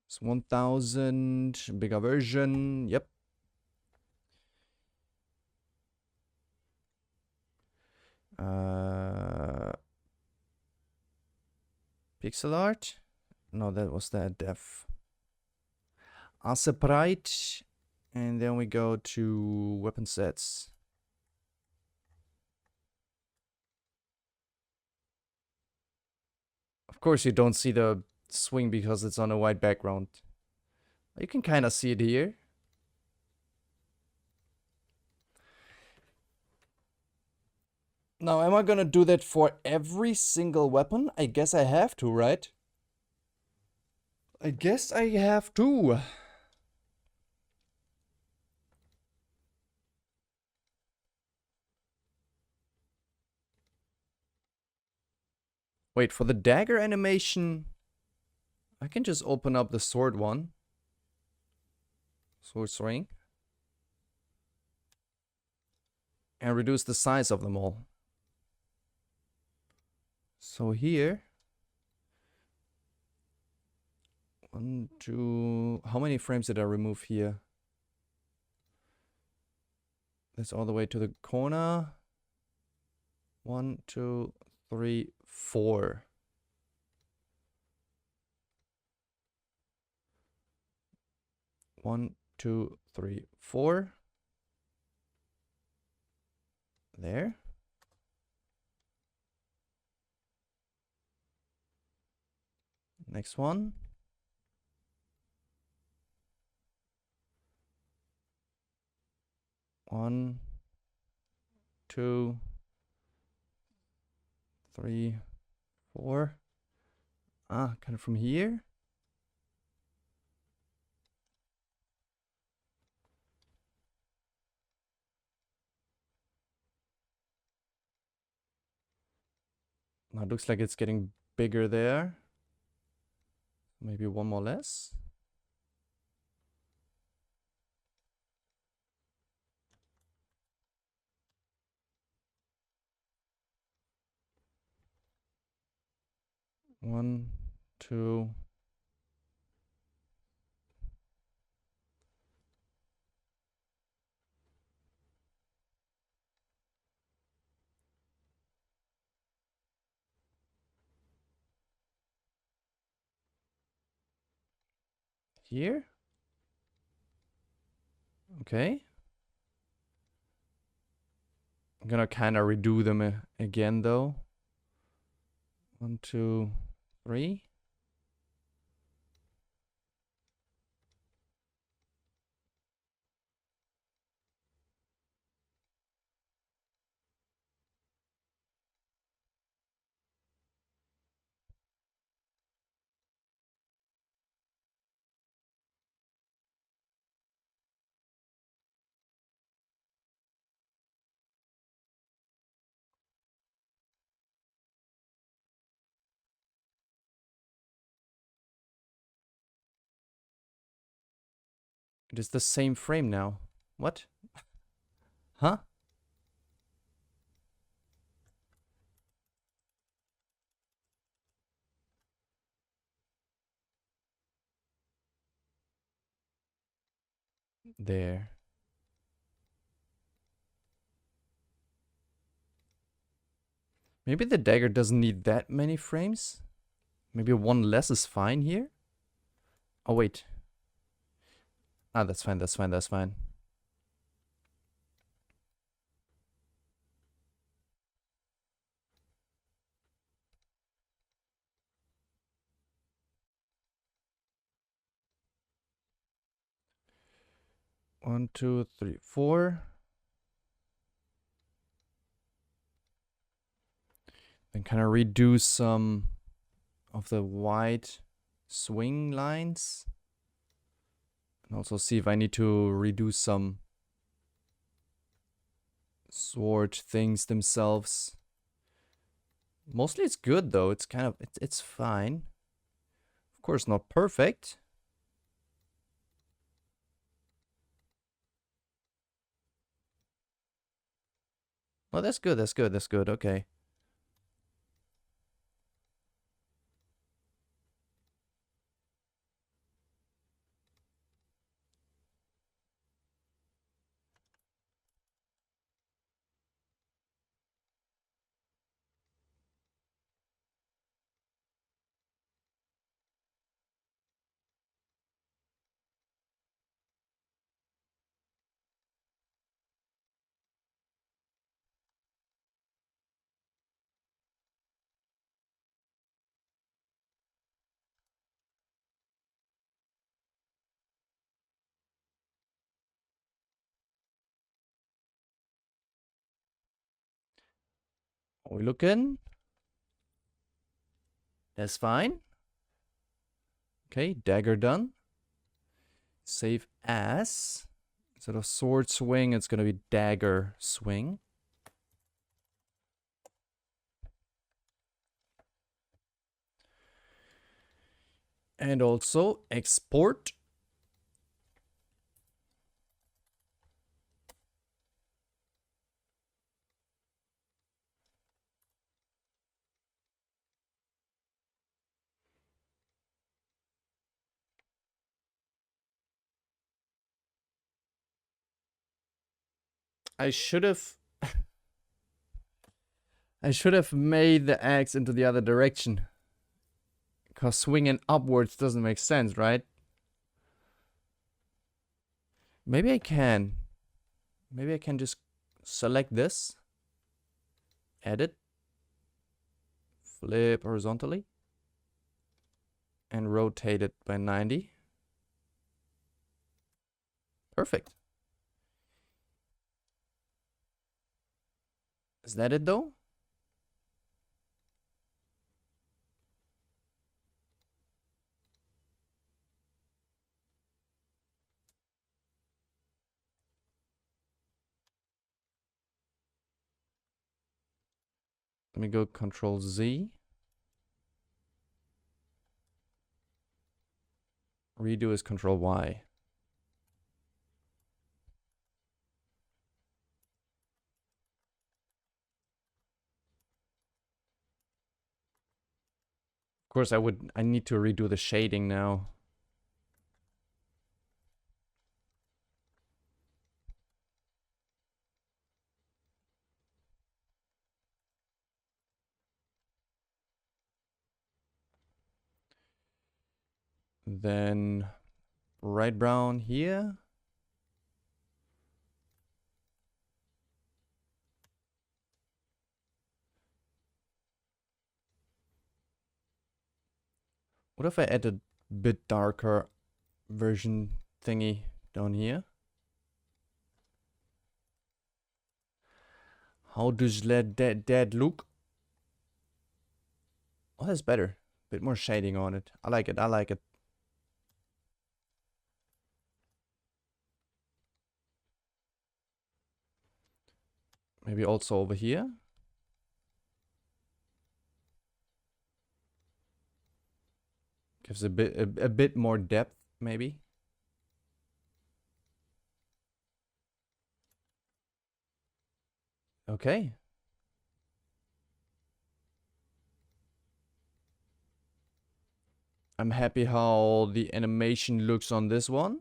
It's 1000. Bigger version. Yep. Pixel art? No, that was that def. Aseprite. And then we go to weapon sets. Of course you don't see the swing because it's on a white background. You can kind of see it here. Now, am I gonna do that for every single weapon? I guess I have to, right? I guess I have to. Wait, for the dagger animation, I can just open up the sword one. Sword swing. And reduce the size of them all. So here. 1, 2. How many frames did I remove here? That's all the way to the corner. 1, 2, 3, 4. One, two, three, 4. There. Next one. One, 2, 3, 4. Ah, kind of from here. Now it looks like it's getting bigger there. Maybe one more less. One, two. Here. Okay. I'm gonna kind of redo them again though. 1, 2, 3. It is the same frame now. What? Huh? There. Maybe the dagger doesn't need that many frames. Maybe one less is fine here. Oh, wait. Ah, that's fine, that's fine, that's fine. One, two, three, 4. Then kind of redo some of the white swing lines. And also see if I need to redo some sword things themselves. Mostly it's good though. It's kind of, it's fine. Of course not perfect. Oh, that's good, that's good, that's good, okay. Are we looking? That's fine. Okay, dagger done. Save as. Instead of sword swing, it's gonna be dagger swing. And also export. I should have made the axe into the other direction. Because swinging upwards doesn't make sense, right? Maybe I can. Maybe I can just select this. Edit. Flip horizontally. And rotate it by 90. Perfect. Is that it though? Let me go Control Z. Redo is Control Y. Of course, I need to redo the shading now. Then right brown here. What if I add a bit darker version thingy down here? How does that look? Oh, that's better. Bit more shading on it. I like it. I like it. Maybe also over here. Gives a bit more depth, maybe. Okay. I'm happy how the animation looks on this one.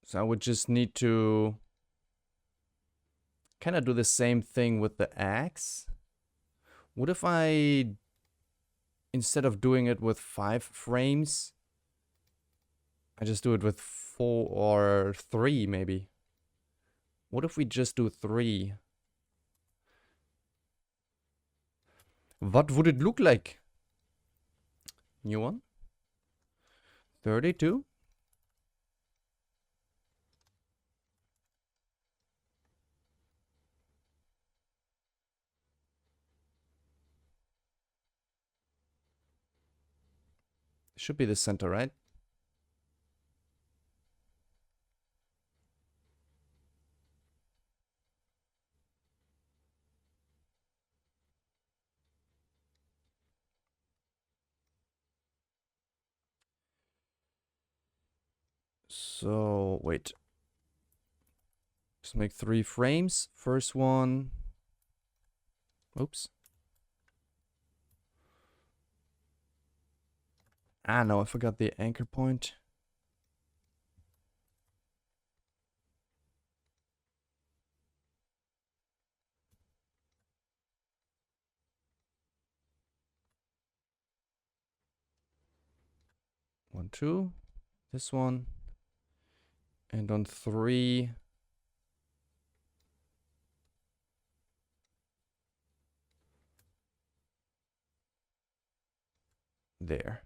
So I would just need to kind of do the same thing with the axe. What if I, instead of doing it with 5 frames, I just do it with 4 or 3 maybe? What if we just do 3? What would it look like? New one. 32. Should be the center, right? So, wait. Just make 3 frames. First one. Oops. Ah, no, I forgot the anchor point. One, two. This one. And on 3. There.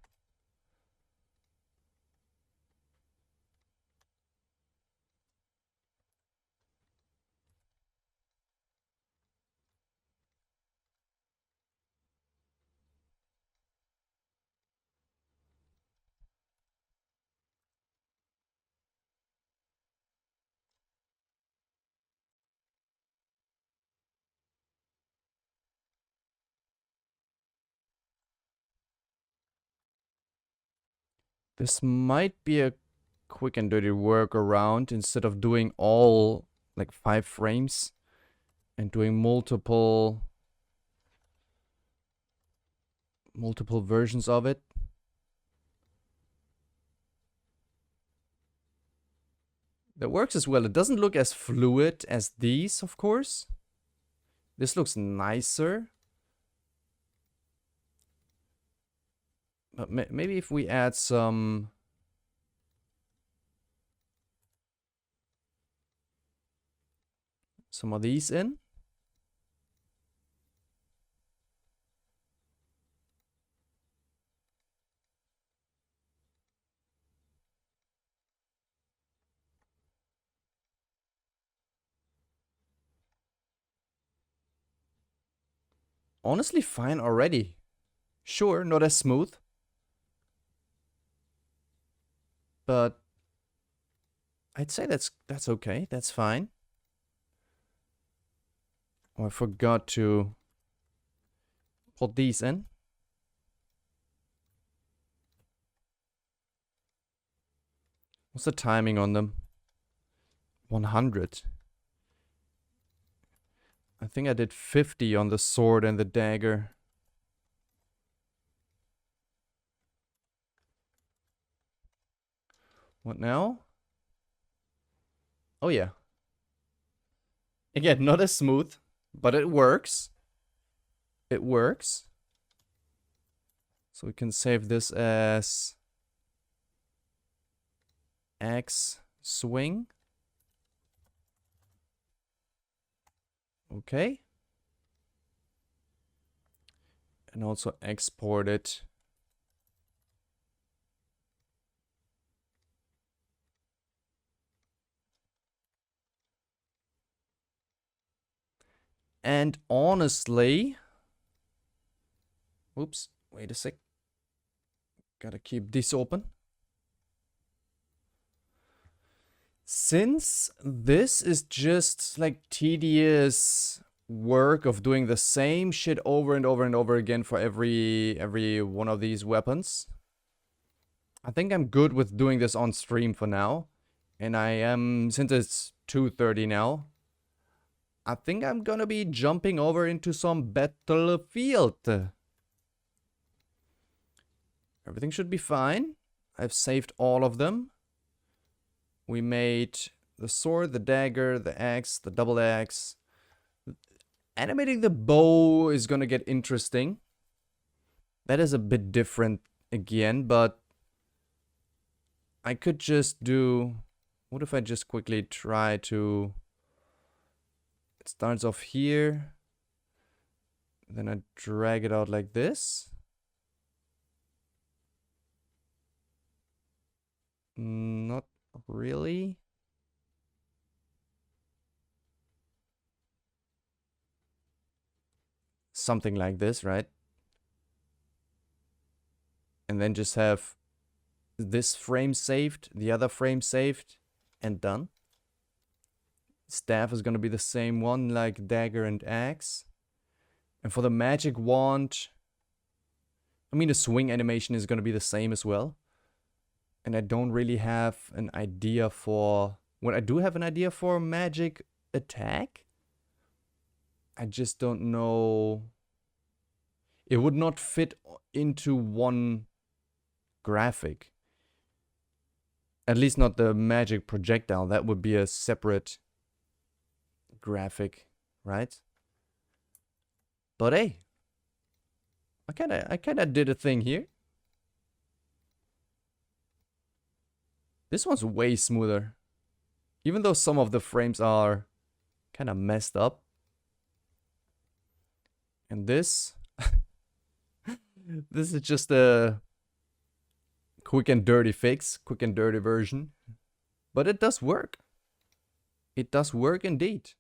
This might be a quick and dirty workaround instead of doing all like 5 frames and doing multiple versions of it. That works as well. It doesn't look as fluid as these, of course. This looks nicer. But maybe if we add some of these in. Honestly, fine already. Sure, not as smooth. But I'd say that's okay. That's fine. Oh, I forgot to put these in. What's the timing on them? 100. I think I did 50 on the sword and the dagger. What now? Oh yeah. Again, not as smooth, but it works. It works. So we can save this as X swing. Okay. And also export it. And honestly, oops, wait a sec. Gotta keep this open. Since this is just like tedious work of doing the same shit over and over and over again for every one of these weapons, I think I'm good with doing this on stream for now. And I am, since it's 2:30 now, I think I'm gonna be jumping over into some Battlefield. Everything should be fine. I've saved all of them. We made the sword, the dagger, the axe, the double axe. Animating the bow is gonna get interesting. That is a bit different again, but I could just do... What if I just quickly try to... It starts off here. Then I drag it out like this. Not really. Something like this, right? And then just have This frame saved, the other frame saved, and done. Staff is gonna be the same one, like dagger and axe. And for the magic wand, I mean, the swing animation is gonna be the same as well. And I don't really have an idea for... When I do have an idea for magic attack, I just don't know... It would not fit into one graphic. At least not the magic projectile. That would be a separate graphic, right? But hey, I kinda did a thing here. This one's way smoother. Even though some of the frames are kinda messed up. And this... this is just a quick and dirty fix, quick and dirty version. But it does work. It does work indeed.